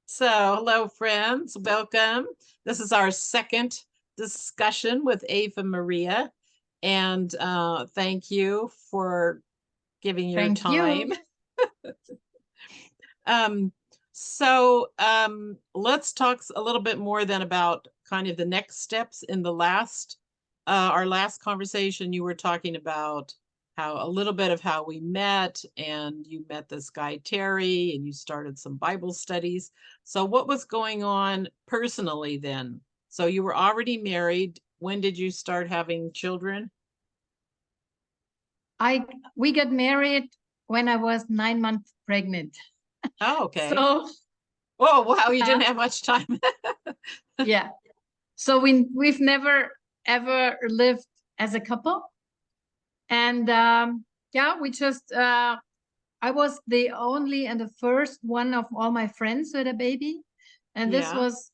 So, hello, friends. Welcome. This is our second discussion with Eva Maria. And thank you for giving your Thank you. time. Um, so let's talk a little bit more then about kind of the next steps in the our last conversation. You were talking about how a little bit of how we met, and you met this guy, Terry, and you started some Bible studies. So what was going on personally then? So you were already married. When did you start having children? We got married when I was 9 months pregnant. Oh, okay. So Oh, wow, you didn't uh, have much time. yeah. So we've never ever lived as a couple. And yeah, we just I was the only and the first one of all my friends with a baby. And this Yeah. was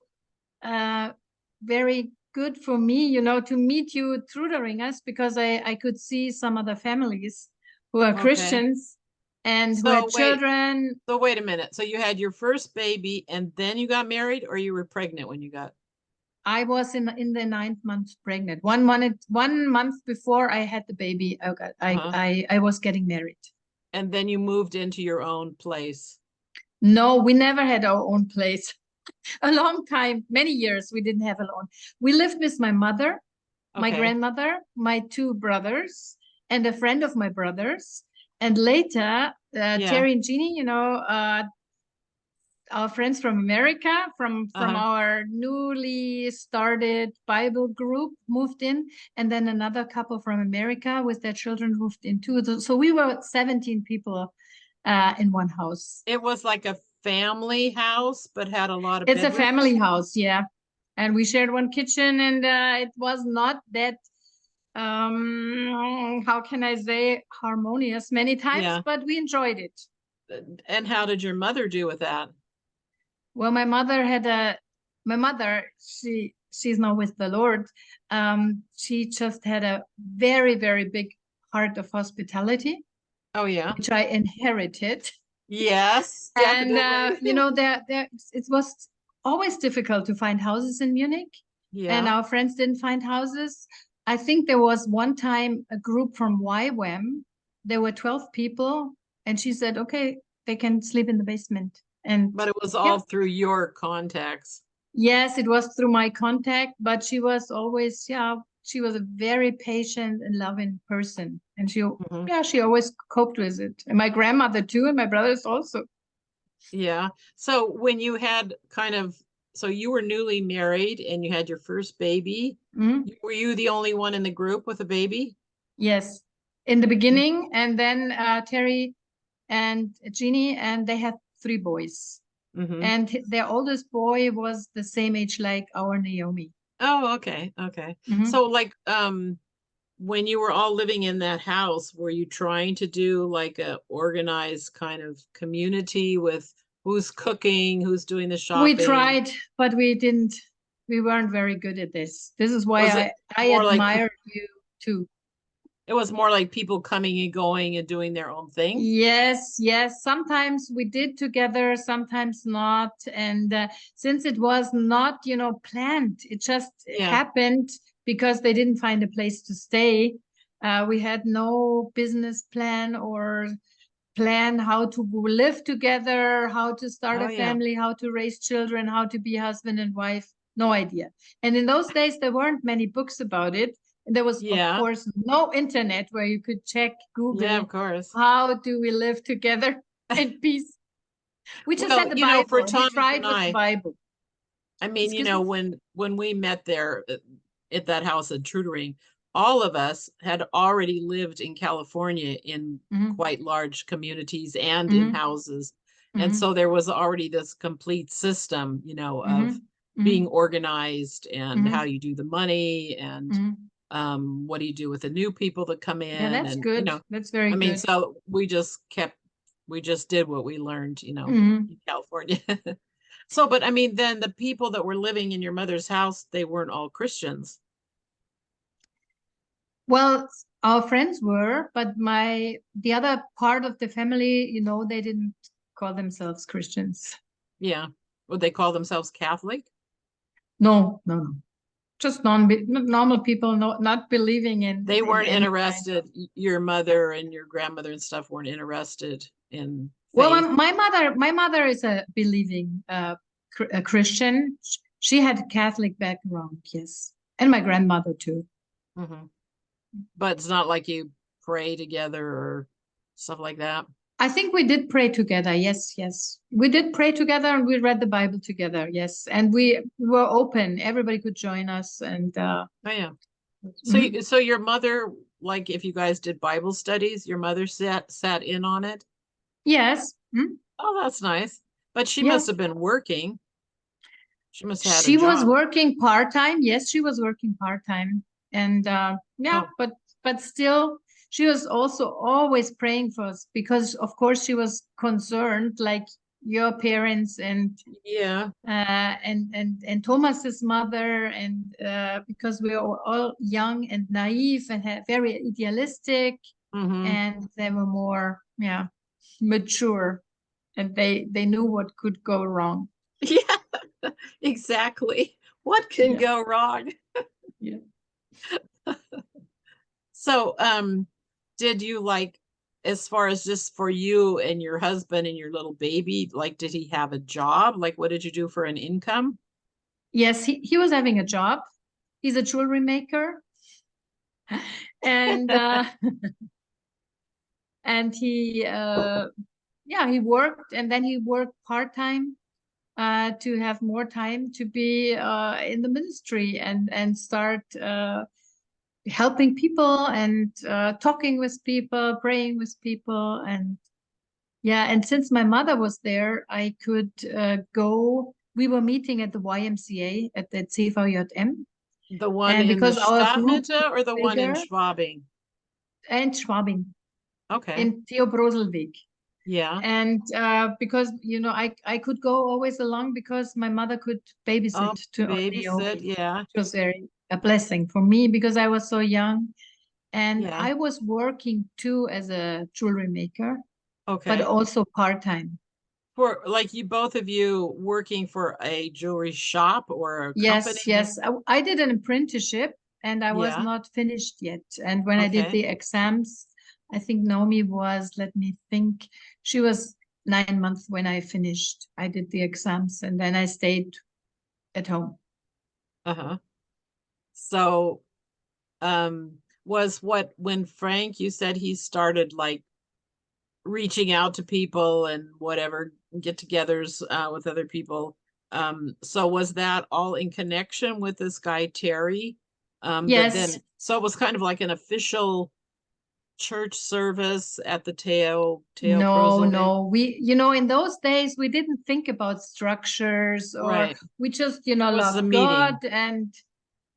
very good for me, to meet you Trudering us, because I could see some other families who are Okay. Christians and who had So wait, children. so wait a minute. So you had your first baby and then you got married, or you were pregnant when you got? I was in the 9 months pregnant. 1 month before I had the baby, Uh-huh. I was getting married. And then you moved into your own place. No, we never had our own place. A long time, many years, we didn't have a own. We lived with my mother, my Okay. grandmother, my two brothers, and a friend of my brothers. And later, Yeah. Terry and Jeannie, our friends from America, from Uh-huh. our newly started Bible group, moved in, and then another couple from America with their children moved in too. So we were 17 people in one house. It was like a family house, but had a lot of It's a family bedrooms. house, yeah. And we shared one kitchen, and it was not that how can I say, harmonious many times, Yeah. but we enjoyed it. And how did your mother do with that? Well, my mother, she's now with the Lord. She just had a very, very big heart of hospitality, Oh, yeah. which I inherited. Yes, And definitely. it was always difficult to find houses in Munich, and Yeah. our friends didn't find houses. I think there was one time a group from YWAM. There were 12 people, and she said, "Okay, they can sleep in the basement." And But it was yeah, all through your contacts. yes, it was through my contact, but she was always, yeah, she was a very patient and loving person, and Mhm. yeah, she always coped with it. And my grandmother too, and my brothers also. Yeah. So when you had so you were newly married and you had your first baby, Mhm. were you the only one in the group with a baby? Yes, in the beginning, and then Terry and Jeannie, and they had three boys. Mm-hmm. And their oldest boy was the same age like our Naomi. Oh, okay. Okay. Mhm. So when you were all living in that house, were you trying to do like a organized kind of community with who's cooking, who's doing the We shopping? tried, but we didn't. We weren't very good at this. This is why Was it I more like admire you too. it was more like people coming and going and doing their own thing? Yes, yes. Sometimes we did together, sometimes not. And since it was not, planned, it just Yeah. happened because they didn't find a place to stay. We had no business plan or plan how to live together, how to start Oh, a yeah. family, how to raise children, how to be husband and wife. No idea. And in those days, there weren't many books about it. There was, of Yeah. course, no internet where you could check Yeah, Google, of course. how do we live together in peace? We just Well, had the for Bible. We Tommy and tried with the I, Bible. I mean, Excuse me? when we met there at that house at Trudering, all of us had already lived in California in Mm-hmm. quite large communities and in Mm-hmm. houses. And Mm-hmm. so there was already this complete system, of Mm-hmm. being organized and how Mm-hmm. you do the money and Mm-hmm. what do you do with the new people that come Yeah, in that's and good. That's very I mean, good. so we just did what we learned, Mm-hmm. in California. So, but I mean, then the people that were living in your mother's house, they weren't all Christians. Well, our friends were, but the other part of the family, they didn't call themselves Christians. Yeah. Would they call themselves Catholic? No, no, no. Just normal people, not believing They in weren't any kind of. interested. Your mother and your grandmother and stuff weren't interested in Well, faith. my mother is a believing a Christian. She had a Catholic background, yes, and my grandmother too. Hmm. But it's not like you pray together or stuff like that. I think we did pray together. Yes, yes. We did pray together and we read the Bible together. Yes. And we were open. Everybody could join us. And Oh yeah. So mhm. so your mother, like if you guys did Bible studies, your mother sat in on it? Yes. Oh, that's nice. But she must Yes. have been working. She must have had a She was job. working part-time. Yes, she was working part-time. And yeah, Oh, but still she was also always praying for us because of course she was concerned like your parents yeah. and Thomas's mother, and because we were all young and naive and very idealistic, Mm-hmm. and they were more, yeah, mature, and they knew what could go wrong. Yeah, exactly. What can Yeah, go wrong? yeah. So, did you like, as far as just for you and your husband and your little baby, like, did he have a job? Like, what did you do for an income? Yes, he was having a job. He's a jewelry maker, and and he yeah, he worked, and then he worked part-time to have more time to be in the ministry and start helping people and talking with people, praying with people. And yeah, and since my mother was there, I could go. We were meeting at the YMCA at the CVJM. The one And in the because our group Stadtmitte or the was one in bigger, Schwabing? and Schwabing Okay. in Theobroselweg. Yeah. And because I could go always along because my mother could Oh, babysit to babysit. Naomi, Yeah. which was very a blessing for me because I was so young, and Yeah. I was working too as a jewelry maker, but Okay. also part-time. For like you, both of you working for a jewelry shop or a company Yes, that, yes, I did an apprenticeship and I was yeah. not finished yet. And when I did Okay. the exams, I think Naomi was, let me think, she was 9 months when I finished. I did the exams and then I stayed at home. Uh-huh. So, was what when Frank, you said he started like reaching out to people and whatever get-togethers with other people. So was that all in connection with this guy Terry? That then, Yes. so it was kind of like an official church service at the Teo No, Proselweg. no. In those days, we didn't think about structures, or Right. we just, It was a loved God meeting.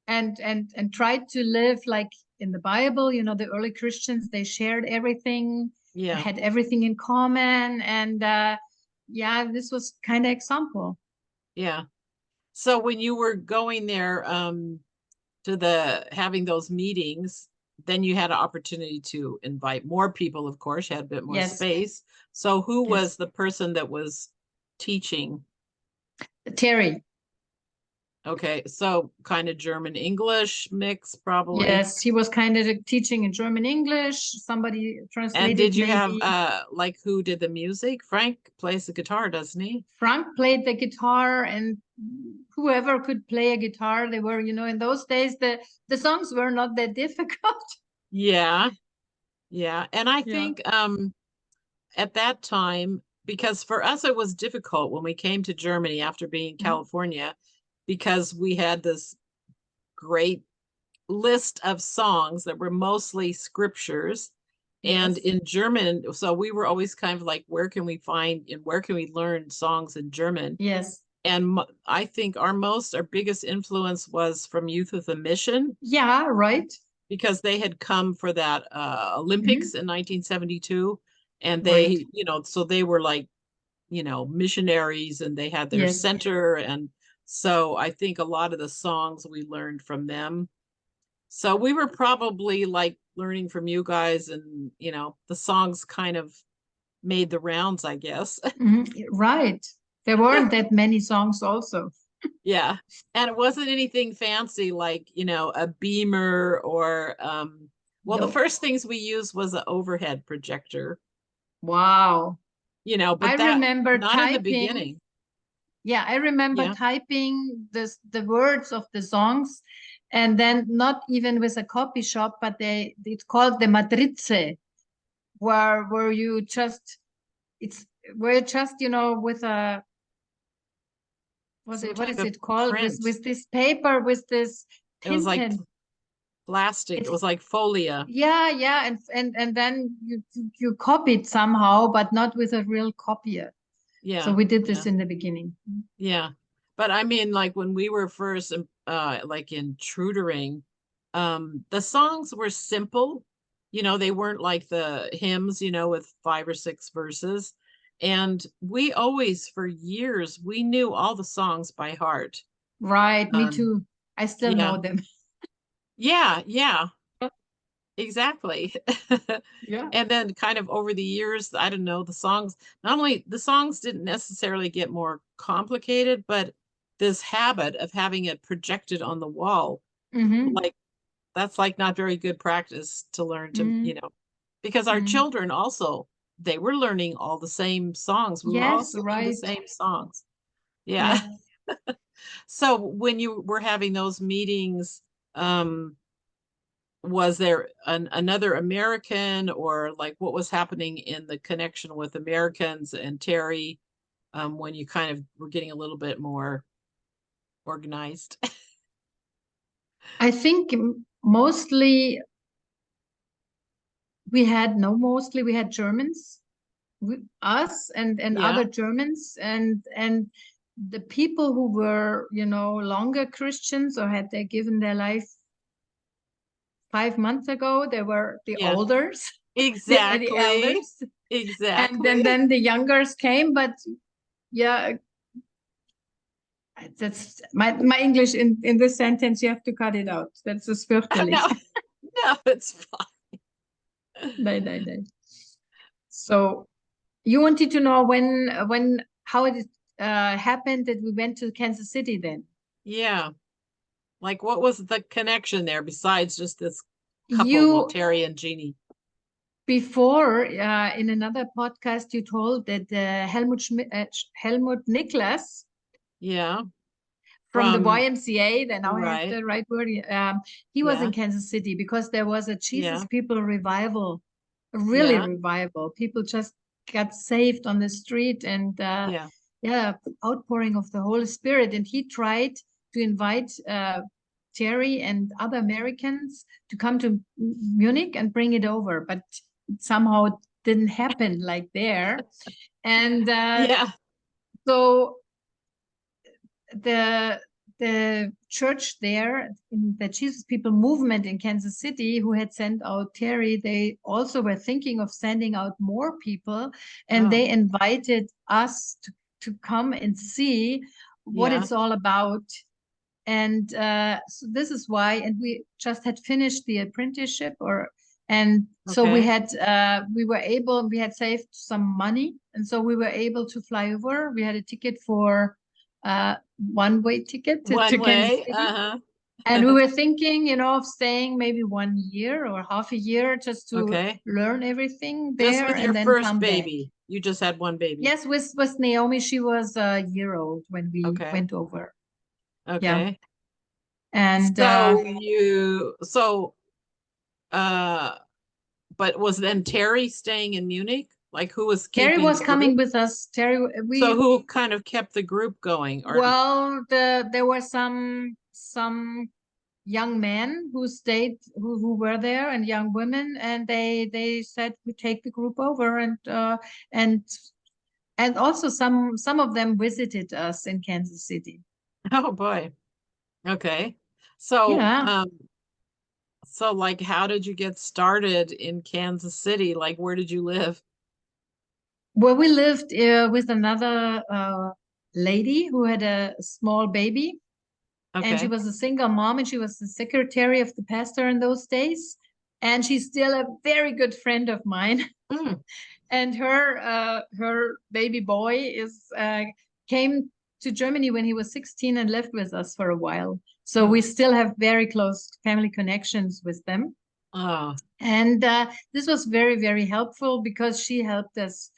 and tried to live like in the Bible. The early Christians, they shared everything, Yeah. had everything in common. And yeah, this was kind of example. Yeah. So when you were going there, to the having those meetings, then you had an opportunity to invite more people, of course, you had a bit more Yes, space. So who yes. was the person that was teaching? Terry. Okay, so kind of German English mix, probably. Yes, he was kind of teaching in German English. Somebody And translated did you have maybe. like who did the music? Frank plays the guitar, doesn't he? Frank played the guitar, and whoever could play a guitar, they were, in those days, the songs were not that difficult. Yeah, yeah. And I Yeah. think at that time, because for us it was difficult when we came to Germany after being in Mhm. California, because we had this great list of songs that were mostly scriptures and Yes. in German. So we were always kind of like, where can we find and where can we learn songs in German? Yes. And I think our biggest influence was from Youth with a Mission, Yeah, right. because they had come for that Olympics Mhm. in 1972. And Right. they, so they were like, missionaries, and they had their Yes. center. And so I think a lot of the songs we learned from them. So we were probably like learning from you guys, and the songs kind of made the rounds, I guess. Mhm. Right. There weren't that many songs also. Yeah. And it wasn't anything fancy like, a beamer or well, the No. first things we used was an overhead projector, Wow. I but that remember not in the typing. beginning. Yeah, I remember Yeah. typing the words of the songs, and then not even with a copy shop, but it's called the matrice, where you just it's where just with a Some what type is of it called, print. with this paper, with this It was like tinted. plastic. It It's was like folia. yeah, and then you copied somehow, but not with a real copier. So Yeah. we did Yeah. this in the beginning. Yeah. But I mean, like when we were first like in Trudering, the songs were simple. They weren't like the hymns, with 5 or 6 verses. And we always, for years, we knew all the songs by heart. Right, me Um, too. I still yeah. know them. Yeah, yeah, exactly. Yeah. And then kind of over the years, I don't know, the songs, not only the songs didn't necessarily get more complicated, but this habit of having it projected on the wall, Mm-hmm. like that's like not very good practice to learn to, Mm-hmm. because our Mm-hmm. children also, they were learning all the same songs. We were all Yes, singing the right. same songs. Yeah. Yeah. So when you were having those meetings, um, was there another American, or like what was happening in the connection with Americans and Terry, when you kind of were getting a little bit more organized? I think mostly mostly we had Germans, us and Yeah, other Germans, and the people who were, longer Christians or had they given their life 5 months ago, they were the yeah, olders, the exactly, elders, and then exactly. then the youngers came. But yeah, that's my English in this sentence. You have to cut it out. That's just fürchterlich. No, no, it's fine. No, no, no. So you wanted to know how it happened that we went to Kansas City then. Yeah, like what was the connection there besides just this couple, well, You Terry and Jeannie? Before in another podcast you told that Helmut Niklas Yeah, from the from YMCA, then now I have right. the right word. He was in Yeah, Kansas City because there was a Jesus yeah, People revival, a really yeah, revival. People just got saved on the street, and yeah. yeah, outpouring of the Holy Spirit. And he tried to invite Terry and other Americans to come to Munich and bring it over, but it somehow didn't happen like there. And Yeah. so the the church there in the Jesus People movement in Kansas City, who had sent out Terry, they also were thinking of sending out more people, and Oh, they invited us to come and see what yeah. it's all about. And so this is why, and we just had finished the apprenticeship, and so Okay. we had saved some money, and so we were able to fly over. We had a ticket for one-way ticket to One Kansas way. City. Uh-huh. And we were thinking, of staying maybe 1 year or half a year just to Okay. learn everything Just there with your and then first come back. baby. You just had one baby. Yes, with Naomi, she was a year old when we Okay. went over. Yeah. Okay. And So uh but was then Terry staying in Munich? Like who was Terry keeping was the group? coming with us. So who kind of kept the group going? Or Well, there were some young men who stayed, who were there, and young women, and they said we take the group over, and and also some of them visited us in Kansas City. oh boy. Okay. So Yeah. so like how did you get started in Kansas City? Like where did you live? Well, we lived with another lady who had a small baby, and she Okay. was a single mom, and she was the secretary of the pastor in those days, and she's still a very good friend of mine. Mm. And her baby boy is came to Germany when he was 16 and lived with us for a while. So we still have very close family connections with them. Oh, And this was very, very helpful because she helped us.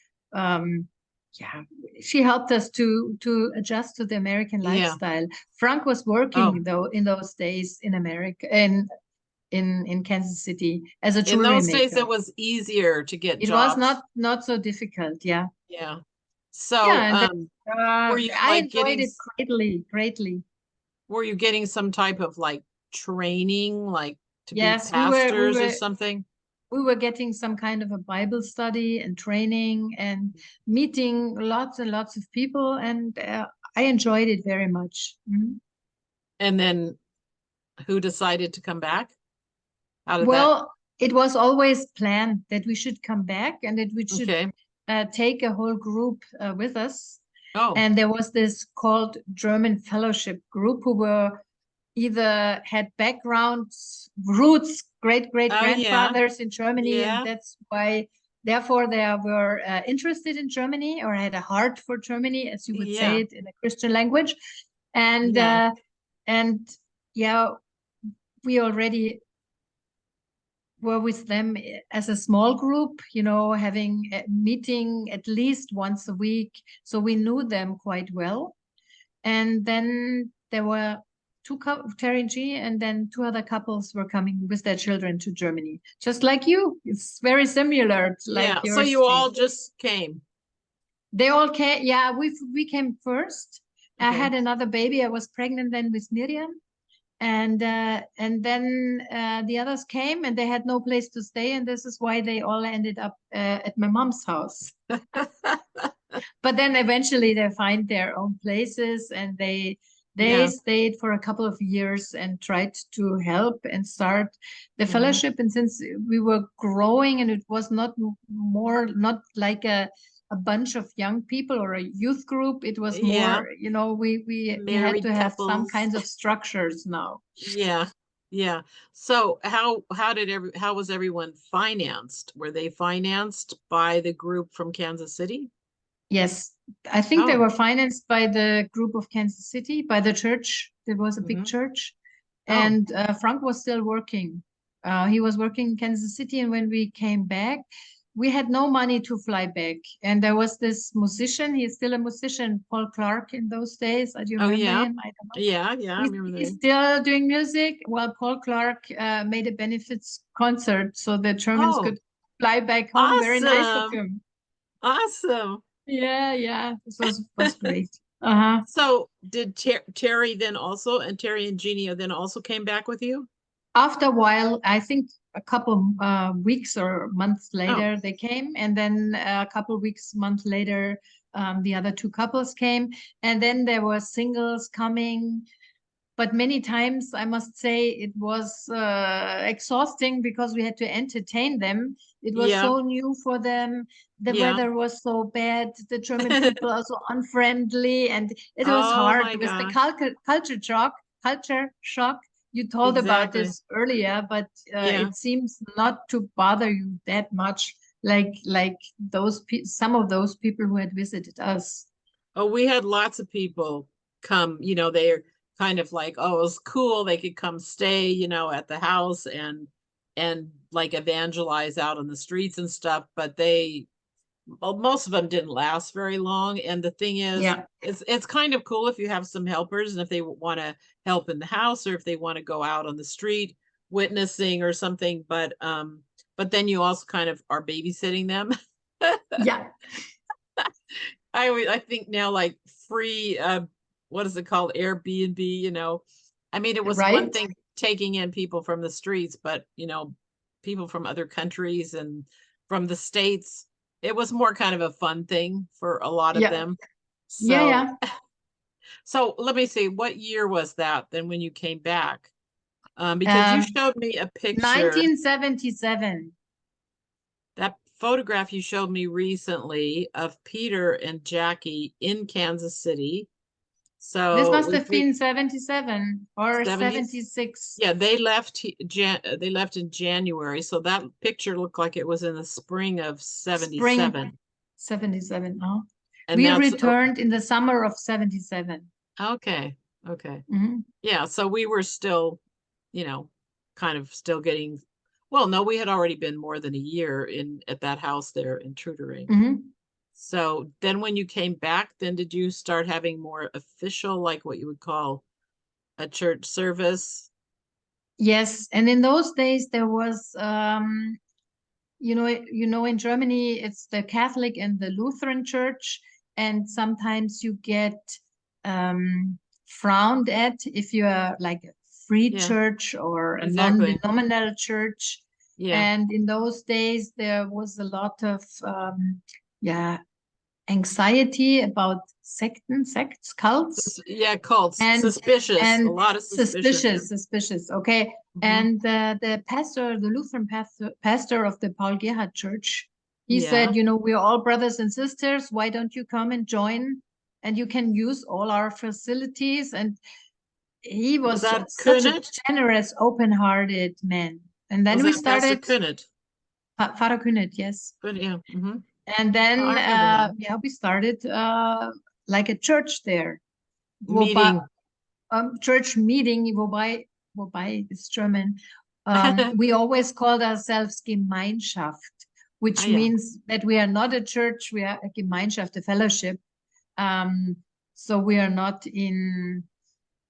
She helped us to adjust to the American yeah. lifestyle. Frank was working though in those days in America, in Kansas City as a In jewelry those days, maker. it was easier to get It was jobs. not so difficult. Yeah. Yeah. Yeah, So, and were you I like enjoyed getting, it greatly. were you getting some type of like training, like to be Yes, pastors or something? we were getting some kind of a Bible study and training and meeting lots and lots of people, and I enjoyed it very much. Mhm. And then who decided to come back? How did that? Well, it was always planned that we should come back and that we should Okay. take a whole group with us. Oh, And there was this called German Fellowship Group who were either had backgrounds, roots, great oh yeah. grandfathers in Germany, and Yeah. that's why, therefore, they were interested in Germany or had a heart for Germany, as you would say Yeah. it in a Christian language, and Yeah. and yeah, we already were with them as a small group, having a meeting at least once a week, so we knew them quite well. And then there were Terry and G, and then two other couples were coming with their children to Germany, just like you. It's very similar, like Yeah. So yours. you all just came. They all came. Yeah, we came first. I Okay. had another baby. I was pregnant then with Miriam, and then the others came, and they had no place to stay, and this is why they all ended up at my mom's house. But then eventually they find their own places, and they Yeah. stayed for a couple of years and tried to help and start the Mhm. fellowship. And since we were growing, and it was not like a bunch of young people or a youth group, it was Yeah. more, we had Married to have some couples. kinds of structures now. Yeah. Yeah. So how was everyone financed? Were they financed by the group from Kansas City? Yes, I think they Oh. were financed by the group of Kansas City, by the church. There was a big Hmm. church, Oh. and Frank was still working. He was working in Kansas City, and when we came back, we had no money to fly back. And there was this musician. He's still a musician, Paul Clark, in those days. Do you Oh remember yeah. him? I don't know. Yeah, yeah, I remember He's that. still doing music. Well, Paul Clark made a benefits concert so the Germans Oh, could fly back home. Very nice of awesome. him. Awesome. Yeah. This was great. Uh-huh. So did Terry then also, and Terry and Jeannie then also came back with you? After a while, I think a couple weeks or months Oh, later, they came, and then a couple weeks, month later, the other two couples came, and then there were singles coming. But many times, I must say, it was exhausting because we had to entertain them. It was yeah. so new for them. The Yeah. weather was so bad. The German people are so unfriendly, and it was Oh hard my with the gosh. culture shock. Culture shock. You told about Exactly. this earlier, but Yeah. it seems not to bother you that much, like some of those people who had visited us. Oh, we had lots of people come, they're kind of like, oh, it was cool. They could come stay, at the house and like evangelize out on the streets and stuff, but well, most of them didn't last very long. And the thing is, Yeah. it's kind of cool if you have some helpers and if they want to help in the house or if they want to go out on the street witnessing or something. But then you also kind of are babysitting them. Yeah. I think now like free what is it called? Airbnb, I mean, it was one Right. thing taking in people from the streets, but people from other countries and from the States, it was more kind of a fun thing for a lot of Yeah. them. Yeah. So Yeah. so let me see, what year was that then when you came back? Because you Um, showed me a picture, 1977. that photograph you showed me recently of Peter and Jackie in Kansas City. This So must have been 77 or 70s. 76. Yeah, they left in January, so that picture looked like it was in the spring of Spring 77. 77. Oh. And We that's returned in the summer of 77. okay. Okay. Mhm. Yeah, so we were still, kind of still getting, well, no, we had already been more than a year in at that house there in Trudering. Mhm. So then when you came back, then did you start having more official, like what you would call a church service? Yes, and in those days there was, in Germany it's the Catholic and the Lutheran Church, and sometimes you get frowned at if you are like a free Yeah, church or a exactly. non-denominational church. Yeah. And in those days there was a lot of yeah anxiety about sects, cults, Yeah, cults. and Suspicious. A and lot of suspicion. suspicious. Okay, Hmm. and the Lutheran pastor of the Paul Gerhardt Church, he Yeah. said, we're all brothers and sisters. Why don't you come and join? And you can use all our facilities. And he Was was that such a Kunit? generous, open-hearted man. And then Was we that Pastor started Kunit? Father Kühnet, yes. Yeah. Hmm. And then, I remember him. we started like a church there. Wobei, Meeting. church meeting, wobei it's German. We always called ourselves Gemeinschaft, Ah, which yeah. means that we are not a church, we are a Gemeinschaft, a fellowship. So we are not in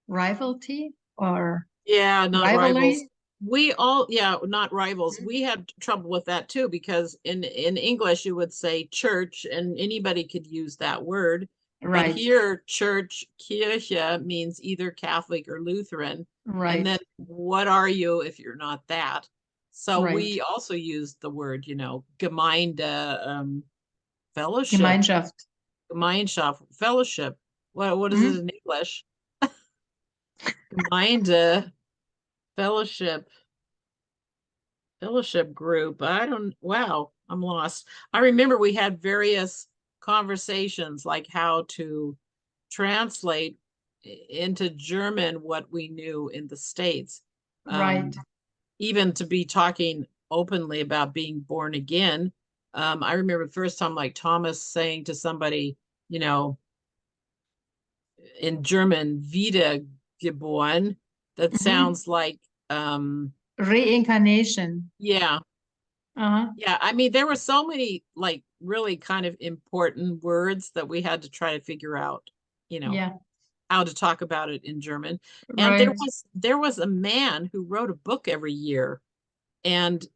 rivalry or Yeah, not rivals. rivalry. Yeah, not rivals. We had trouble with that too, because in English you would say church and anybody could use that word. But Right, here, church, Kirche, means either Catholic or Lutheran. And right, then what are you if you're not that? So right. we also used the word, Gemeinde, fellowship, Gemeinschaft. Gemeinschaft, fellowship. What is it Mhm. in English? Gemeinde, fellowship. Fellowship group. Wow, I'm lost. I remember we had various conversations like how to translate into German what we knew in the States. Right. Even to be talking openly about being born again. I remember the first time like Thomas saying to somebody, you know, in German, wiedergeboren. That Mhm. sounds like Reincarnation. yeah. Uh-huh. Yeah, I mean, there were so many like really kind of important words that we had to try to figure out, you know, Yeah, how to talk about it in German. And there right. was there was a man who wrote a book every year, and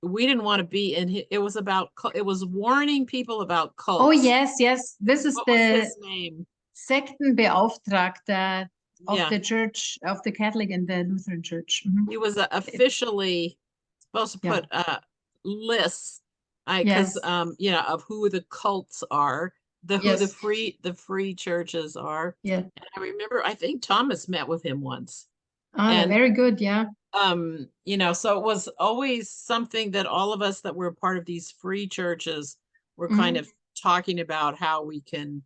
we didn't want to be in it was about it was warning people about Oh, cults. yes, yes. This is What was the his name? Sektenbeauftragter of Yeah, the church, of the Catholic and the Lutheran Church. Mhm. he was officially supposed to Yeah, put lists, because yes, of who the cults are, who yes, the free churches are. yeah. And I remember, I think Thomas met with him once, Ah, and very good. Yeah. so it was always something that all of us that were part of these free churches were kind Mhm. of talking about how we can,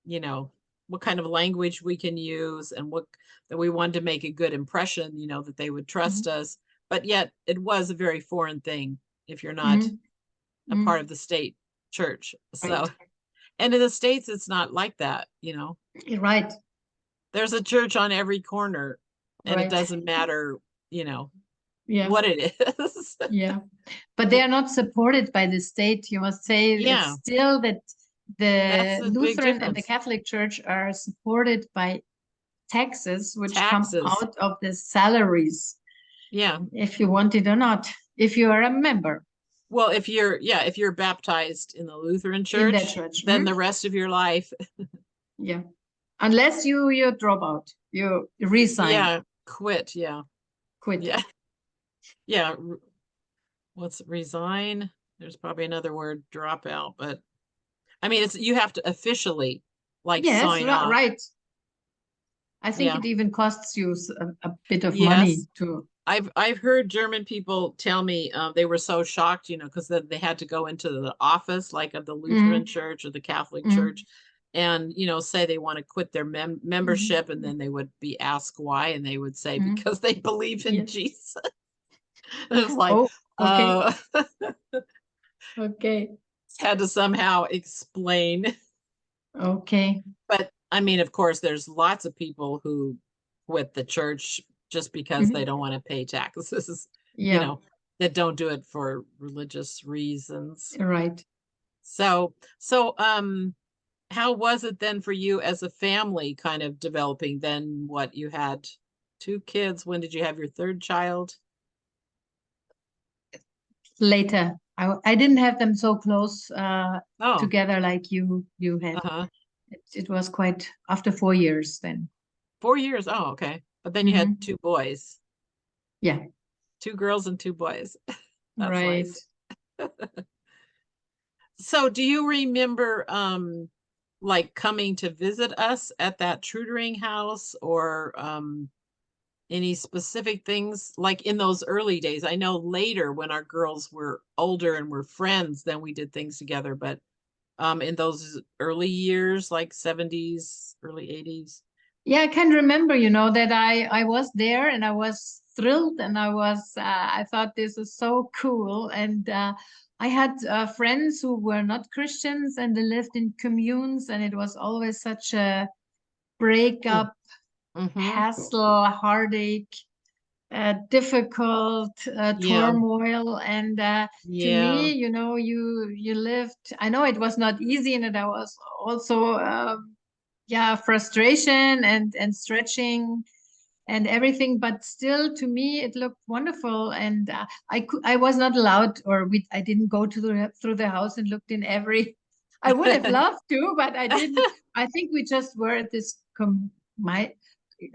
you know, what kind of language we can use, and what that we wanted to make a good impression, that they would trust Mhm. us. But yet it was a very foreign thing if you're not Mhm. a part Mhm. of the state church. So, Right, and in the States, it's not like that. right, There's a church on every corner, and it right. doesn't matter, you know, Yeah, what it is. yeah. But they are not supported by the state. You must say it's Yeah, still that that's the the big Lutheran and the difference. Catholic Church are supported by taxes, which come Taxes. out of the salaries, Yeah. if you want it or not, if you are a member Well, if you're baptized in the Lutheran in that church, church. then the rest of your life, Yeah. Unless you drop out, you resign, yeah, quit. Yeah. quit. Yeah. Yeah. What's resign? There's probably another word, drop out, but I mean, you have to officially like Yes, sign off. right. I think Yeah. it even costs you a bit of money Yes. to. I've heard German people tell me they were so shocked, because they had to go into the office like of the Lutheran Mhm, church or the Catholic church, mhm, and say they want to quit their membership, and mhm, then they would be asked why, and they would say mhm. because they believe in Yeah. Jesus. It was like, Oh, okay. uh, Okay. had to somehow explain. Okay. But I mean, of course, there's lots of people who quit the church just because they Mhm. don't want to pay taxes, you Yeah, know, that don't do it for religious reasons. right. So how was it then for you as a family kind of developing then? What, you had two kids? When did you have your third child? Later. I didn't have them so close Oh, together like you had. uh-huh. It was quite after 4 years then. 4 years. Oh, okay. But then you had Hmm. two boys, Yeah, two girls and two boys. That's right. nice. So do you remember like coming to visit us at that Trudering house, or any specific things like in those early days? I know later when our girls were older and were friends, then we did things together, but in those early years, like 70s, early 80s. Yeah, I can remember, that I was there and I was thrilled and I thought this is so cool. And I had friends who were not Christians and they lived in communes, and it was always such a breakup, Mm-hmm. hassle, heartache, difficult Yeah, turmoil. And to yeah. me, you lived. I know it was not easy, and there was also yeah, frustration and stretching and everything. But still, to me, it looked wonderful. And I was not allowed, or I didn't go through the house and looked in every. I would have loved to, but I didn't. I think we just were at this my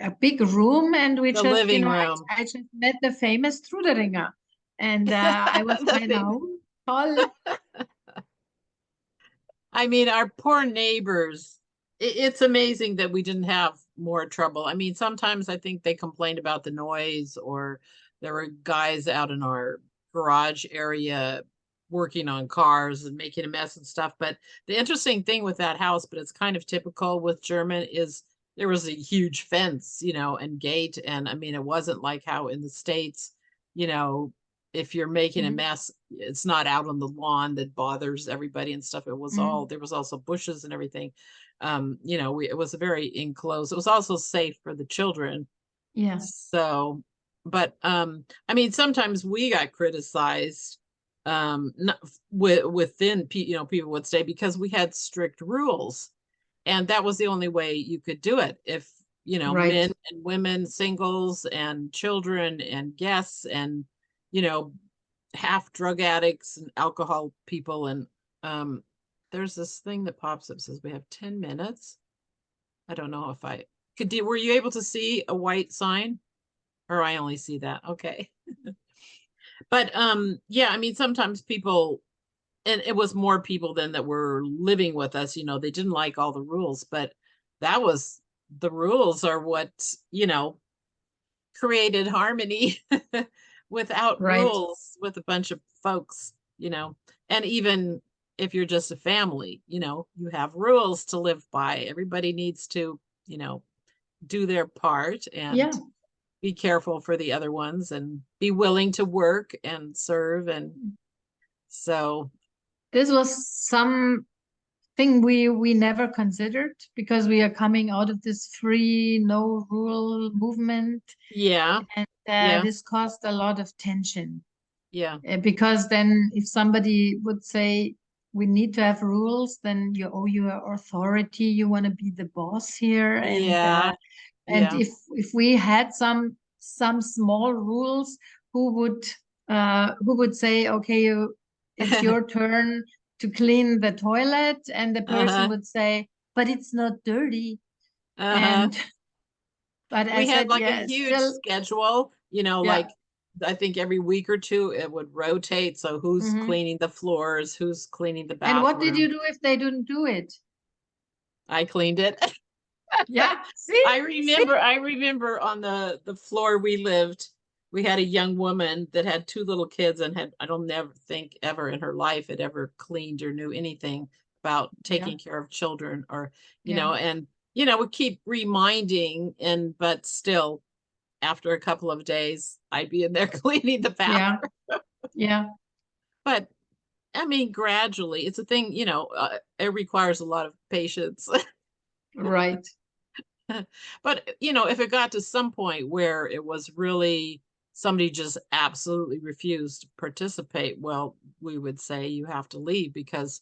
a big room, and we The just, living room. I just met the famous Truderinger, and I was The kind of thing. toll. I mean, our poor neighbors. It's amazing that we didn't have more trouble. I mean, sometimes I think they complained about the noise, or there were guys out in our garage area working on cars and making a mess and stuff. But the interesting thing with that house, but it's kind of typical with German, is there was a huge fence, and gate. And I mean, it wasn't like how in the States, you know, if you're making a Mhm, mess, it's not out on the lawn that bothers everybody and stuff. It was all, mhm. there was also bushes and everything. It was very enclosed. It was also safe for the children. Yeah, So, but I mean, sometimes we got criticized, not within, people would say, because we had strict rules, and that was the only way you could do it. If, right. men and women, singles and children and guests, and, you know, half drug addicts and alcohol people. And um, there's this thing that pops up, says we have 10 minutes. I don't know if I were you able to see a white sign, or I only see that? Okay. But yeah, I mean, sometimes people, and it was more people than that were living with us, they didn't like all the rules, but that was, the rules are what, you know, created harmony. Without Right. rules, with a bunch of folks, and even if you're just a family, you have rules to live by. Everybody needs to, you know, do their part and Yeah. be careful for the other ones and be willing to work and serve. And so, This was something we never considered, because we are coming out of this free, no rule movement, yeah, and yeah, this caused a lot of tension. yeah, Because then, if somebody would say we need to have rules, then you owe your authority. You want to be the boss here, yeah, and yeah. if we had some small rules, who would say, okay, it's your turn to clean the toilet, and the person Uh-huh, would say, but it's not dirty. uh-huh. And but I We had said, like a yeah, huge still, schedule, yeah. like I think every week or two it would rotate. So who's Hmm. cleaning the floors, who's cleaning the And what did bathroom? you do if they didn't do it? I cleaned it. Yeah, see, see. I remember on the floor we lived, we had a young woman that had two little kids, and I don't never think ever in her life had ever cleaned or knew anything about Yeah, taking care of children, or, yeah, and, we keep reminding, but still, after a couple of days, I'd be in there cleaning the yeah, bathroom. yeah. But I mean, gradually, it's a thing, it requires a lot of patience. Right. But, if it got to some point where it was really somebody just absolutely refused to participate, well, we would say you have to leave because,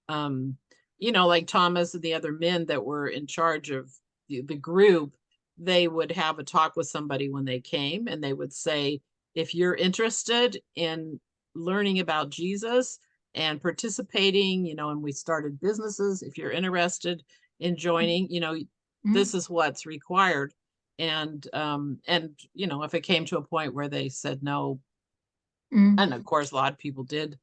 um, like Thomas and the other men that were in charge of the group, they would have a talk with somebody when they came and they would say, if you're interested in learning about Jesus and participating, and we started businesses, if you're interested in joining, Mhm. this is what's required. And if it came to a point where they said no, Mm. and of course a lot of people did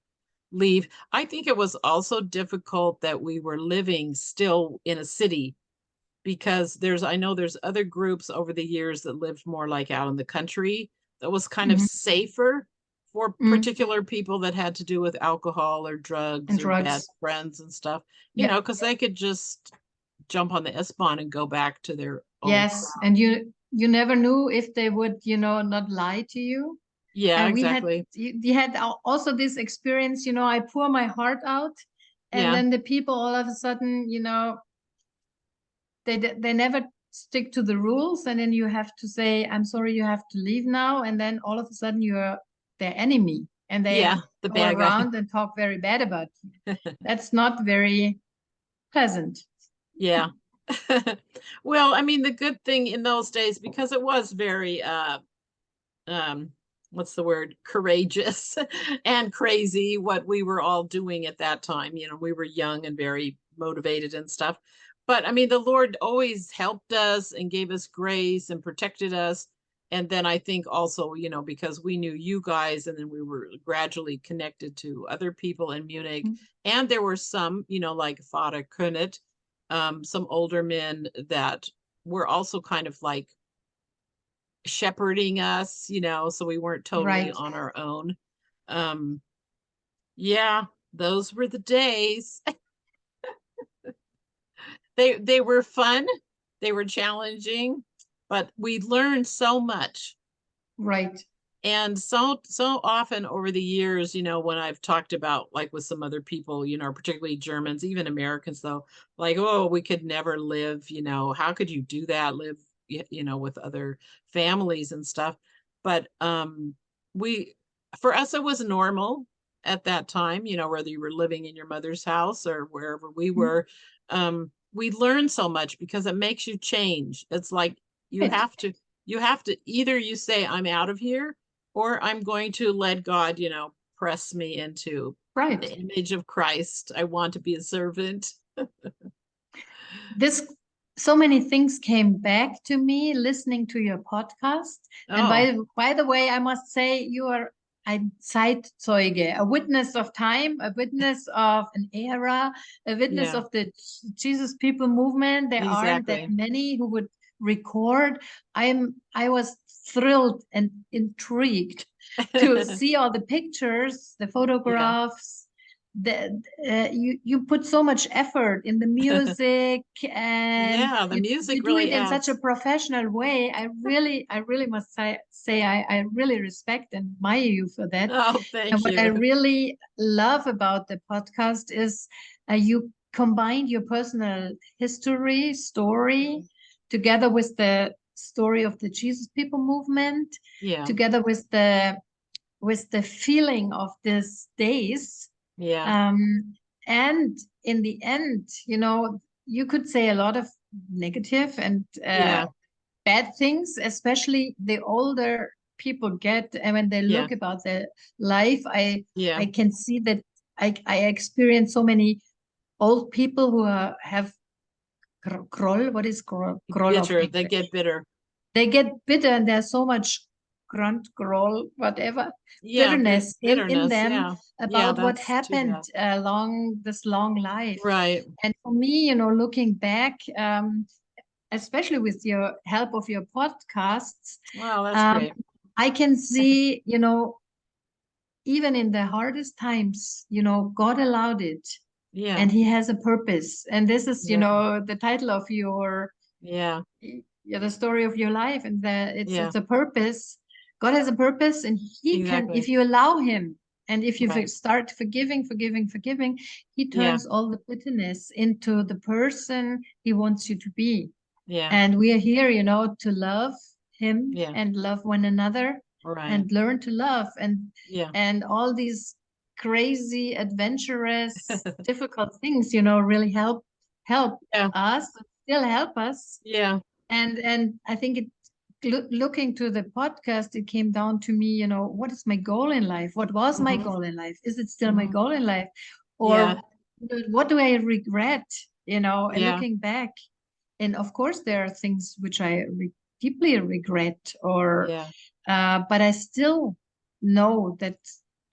leave. I think it was also difficult that we were living still in a city because I know there's other groups over the years that lived more like out in the country that was kind of Mhm. safer for Mm. particular people that had to do with alcohol or drugs And or bad drugs. friends and stuff, Yeah. because they could just jump on the S-Bahn and go back to their old Yes. crowd. And you never knew if they would, not lie to you. Yeah, And exactly. you had also this experience, I pour my heart out, and Yeah. then the people all of a sudden, they never stick to the rules, and then you have to say, I'm sorry, you have to leave now, and then all of a sudden you're their enemy, and they Yeah, the go bad guy. around and talk very bad about you. That's not very pleasant. Yeah. Well, I mean, the good thing in those days, because it was very um what's the word, courageous and crazy what we were all doing at that time. We were young and very motivated and stuff, but I mean the Lord always helped us and gave us grace and protected us. And then I think also, because we knew you guys and then we were gradually connected to other people in Munich, and there were some, like Father König, some older men that were also kind of like shepherding us, so we weren't totally Right. on our own. Um, yeah, those were the days. They were fun, they were challenging, but we learned so much. Right. And so often over the years, when I've talked about like with some other people, particularly Germans, even Americans though, like, oh, we could never live, how could you do that, live, with other families and stuff. But we for us it was normal at that time, whether you were living in your mother's house or wherever we were. We learned so much because it makes you change. It's like you Right. have to either you say I'm out of here, or I'm going to let God, press me into Right. the image of Christ. I want to be a servant. This so many things came back to me listening to your podcast. And Oh, by the way, I must say you are a Zeitzeuge, a witness of time, a witness of an era, a witness yeah, of the Jesus People movement. There aren't that exactly. many who would record. I was thrilled and intrigued to see all the pictures, the Yeah. photographs. You put so much effort in the music, and Yeah, the you music do it really in such a adds. professional way. I really must say I really respect and admire you for that. Oh, And thank what I you. really love about the podcast is you combined your personal history story together with the story of the Jesus People movement, Yeah, together with the feeling of these days. yeah, And in the end, you could say a lot of negative and yeah, bad things, especially the older people get, and when they yeah, look about their life, yeah. I can see that I experience so many old people who have kroll. What is kroll of Bitter. They English? get bitter. They get bitter, and there's so much grunt, growl, whatever Yeah, bitterness in bitterness. them Yeah, yeah. about what That's too happened bad. along this long life. Right. And for me, looking back, especially with your help of your podcasts, Wow, that's um, great. I can see, even in the hardest times, God allowed it, Yeah, and He has a purpose. And this is, yeah, the title of your yeah, yeah, the story of your life, and that it's yeah. a purpose. God has a purpose, and He can, if Exactly. you allow Him, And if you Right. start forgiving, he Yeah. turns all the bitterness into the person he wants you to be. Yeah. And we are here, to love him Yeah. and love one another Right. and learn to love. Yeah. And all these crazy, adventurous, difficult things, really help Yeah. us, still help us. Yeah. And I think looking to the podcast, it came down to me, what is my goal in life? What was my goal in life? Is it still my goal in life? Yeah. Or what do I regret, and Yeah. looking back? And of course, there are things which I deeply regret, Yeah. but I still know that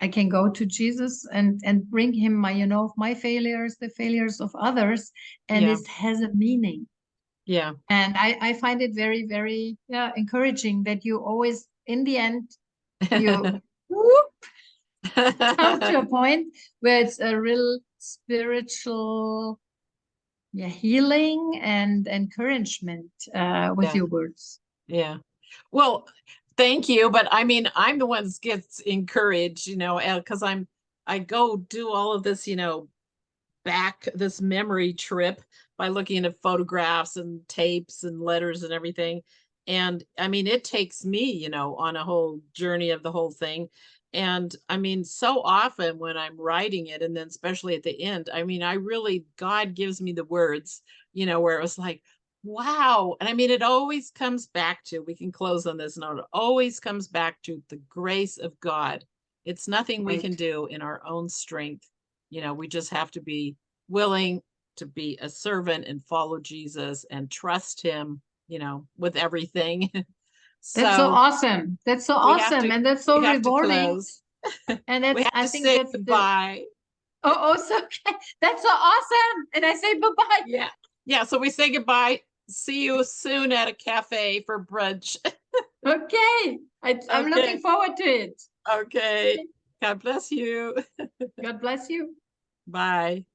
I can go to Jesus and bring him my failures, the failures of others, and Yeah. it has a meaning. Yeah. And I find it very, very encouraging that you always, in the end, you whoop, come to a point where it's a real spiritual healing and encouragement with Yeah. your words. Yeah. Well, thank you. But I mean, I'm the one that gets encouraged, because I go do all of this, back this memory trip by looking at photographs and tapes and letters and everything. And I mean, it takes me, on a whole journey of the whole thing. And I mean, so often when I'm writing it, and then especially at the end, I mean, God gives me the words, where it was like, wow. And I mean, it always comes back to, we can close on this note, it always comes back to the grace of God. It's nothing we can Right. do in our own strength. We just have to be willing to be a servant and follow Jesus and trust him, with everything. That's so So awesome. That's so we have awesome. to And that's so we have to rewarding. close. And We that's, have I to think say that's goodbye. so okay. That's so awesome. And I say bye-bye. Yeah. Yeah. So we say goodbye. See you soon at a cafe for brunch. Okay. I'm looking Okay. forward to it. Okay. God bless you. God bless you. Bye.